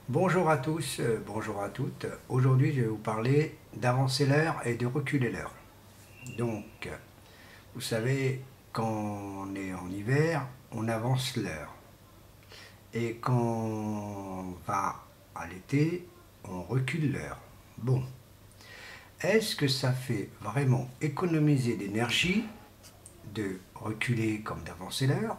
Bonjour à tous, bonjour à toutes. Aujourd'hui, je vais vous parler d'avancer l'heure et de reculer l'heure. Donc, vous savez, quand on est en hiver, on avance l'heure. Et quand on va à l'été, on recule l'heure. Bon, est-ce que ça fait vraiment économiser d'énergie de reculer comme d'avancer l'heure?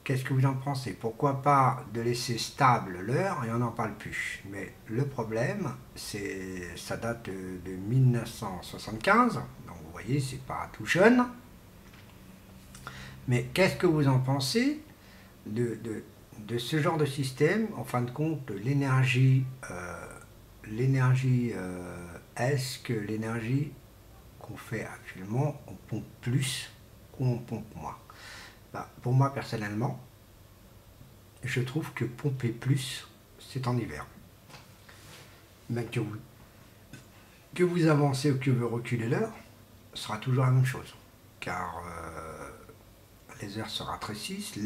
Qu'est-ce que vous en pensez? Pourquoi pas de laisser stable l'heure et on n'en parle plus? Mais le problème, ça date de 1975, donc vous voyez, c'est pas tout jeune. Mais qu'est-ce que vous en pensez de ce genre de système? En fin de compte, est-ce que l'énergie qu'on fait actuellement, on pompe plus ou on pompe moins? Pour moi, personnellement, je trouve que pomper plus, c'est en hiver. Mais que vous avancez ou que vous reculez l'heure, ce sera toujours la même chose. Car les heures se raccourcissent,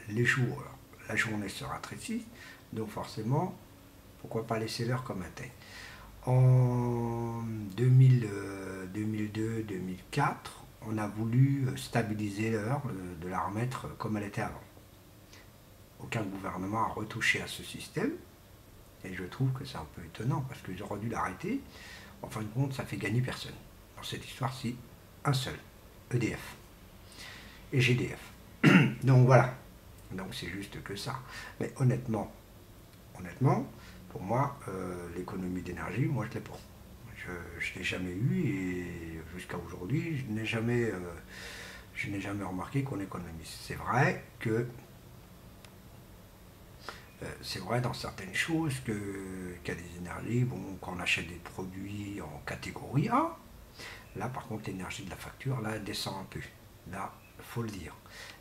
les jours, la journée se raccourcit, donc forcément, pourquoi pas laisser l'heure comme elle était. En 2002-2004, on a voulu stabiliser l'heure, de la remettre comme elle était avant. Aucun gouvernement a retouché à ce système, et je trouve que c'est un peu étonnant parce qu'ils auraient dû l'arrêter. En fin de compte, ça fait gagner personne. Dans cette histoire-ci, un seul, EDF et GDF. Donc voilà. Donc c'est juste que ça. Mais honnêtement, pour moi, l'économie d'énergie, moi je l'ai pas. Je ne l'ai jamais eu et jusqu'à aujourd'hui, je n'ai jamais remarqué qu'on économise. C'est vrai dans certaines choses qu'il y a des énergies, bon, quand on achète des produits en catégorie A, là par contre l'énergie de la facture, là elle descend un peu. Là, il faut le dire.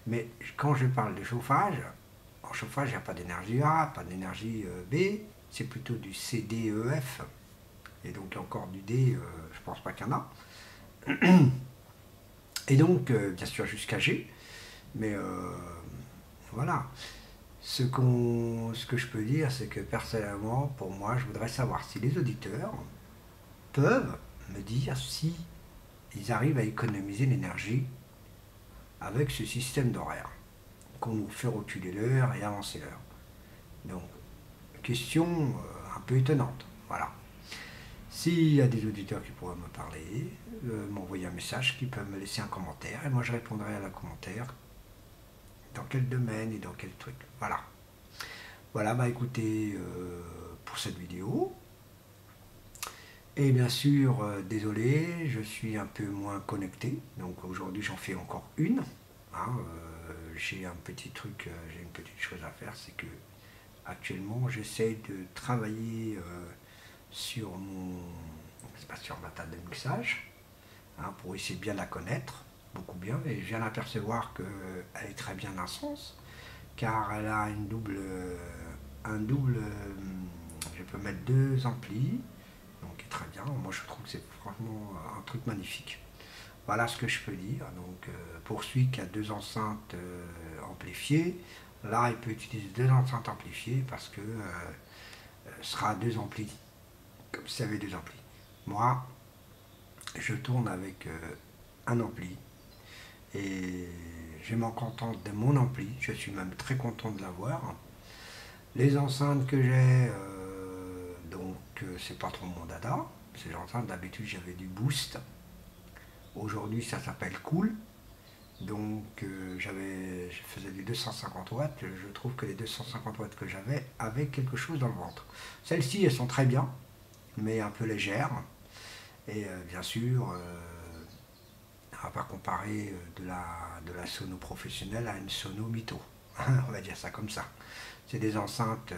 Mais quand je parle de chauffage, en chauffage, il n'y a pas d'énergie A, pas d'énergie B, c'est plutôt du C, D, E, F. Et donc encore du D, je pense pas qu'il y en a. Et donc, bien sûr jusqu'à G. Mais voilà. Ce que je peux dire, c'est que personnellement, pour moi, je voudrais savoir si les auditeurs peuvent me dire si ils arrivent à économiser l'énergie avec ce système d'horaire, qu'on nous fait reculer l'heure et avancer l'heure. Donc, question un peu étonnante. Voilà. S'il y a des auditeurs qui pourraient me parler, m'envoyer un message, qui peuvent me laisser un commentaire, et moi je répondrai à la commentaire dans quel domaine et dans quel truc. Voilà. Voilà, bah écoutez, pour cette vidéo. Et bien sûr, désolé, je suis un peu moins connecté. Donc aujourd'hui, j'en fais encore une. Hein, j'ai un petit truc, j'ai une petite chose à faire, c'est que actuellement, j'essaie de travailler sur sur ma table de mixage, hein, pour essayer de bien la connaître, beaucoup bien. Et je viens d'apercevoir qu'elle est très bien dans le sens, car elle a je peux mettre deux amplis, donc très bien. Moi je trouve que c'est franchement un truc magnifique. Voilà ce que je peux dire. Donc pour celui qui a deux enceintes amplifiées, là il peut utiliser deux enceintes amplifiées parce que ce sera deux amplis, comme si il y avait deux amplis. Moi, je tourne avec un ampli et je m'en contente de mon ampli. Je suis même très content de l'avoir. Les enceintes que j'ai, c'est pas trop mon dada. Ces enceintes, d'habitude j'avais du Boost. Aujourd'hui ça s'appelle Cool. Donc je faisais du 250 watts. Je trouve que les 250 watts que j'avais avaient quelque chose dans le ventre. Celles-ci, elles sont très bien, mais un peu légères. Et bien sûr, on va pas comparer de la sono professionnelle à une sono mytho. On va dire ça comme ça. C'est des enceintes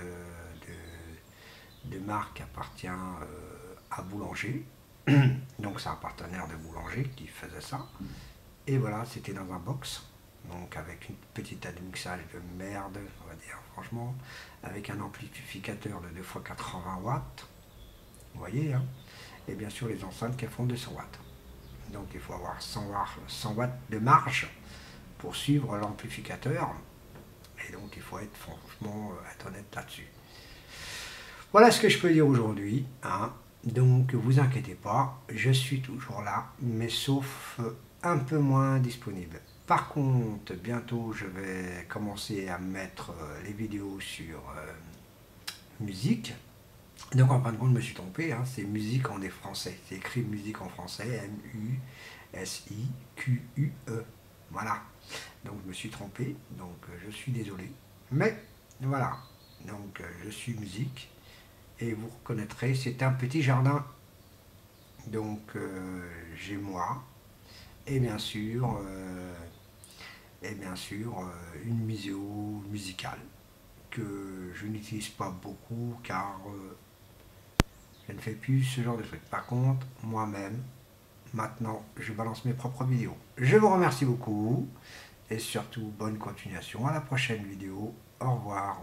de marque qui appartient à Boulanger. Donc c'est un partenaire de Boulanger qui faisait ça. Et voilà, c'était dans un box. Donc avec une petite table de mixage de merde, on va dire franchement, avec un amplificateur de 2x80 watts. Vous voyez, hein. Et bien sûr les enceintes qui font 200 watts. Donc il faut avoir 100 watts de marge pour suivre l'amplificateur. Et donc il faut être franchement être honnête là-dessus. Voilà ce que je peux dire aujourd'hui, hein. Donc vous inquiétez pas, je suis toujours là, mais sauf un peu moins disponible. Par contre, bientôt je vais commencer à mettre les vidéos sur musique. Donc en fin de compte, je me suis trompé, hein, c'est musique en français. C'est écrit musique en français, M-U-S-I-Q-U-E. Voilà. Donc je me suis trompé, donc je suis désolé. Mais voilà, donc je suis musique. Et vous reconnaîtrez, c'est un petit jardin. Donc j'ai moi, et bien sûr, une musio musicale que je n'utilise pas beaucoup car je ne fais plus ce genre de trucs. Par contre, moi-même, maintenant, je balance mes propres vidéos. Je vous remercie beaucoup et surtout bonne continuation. À la prochaine vidéo. Au revoir.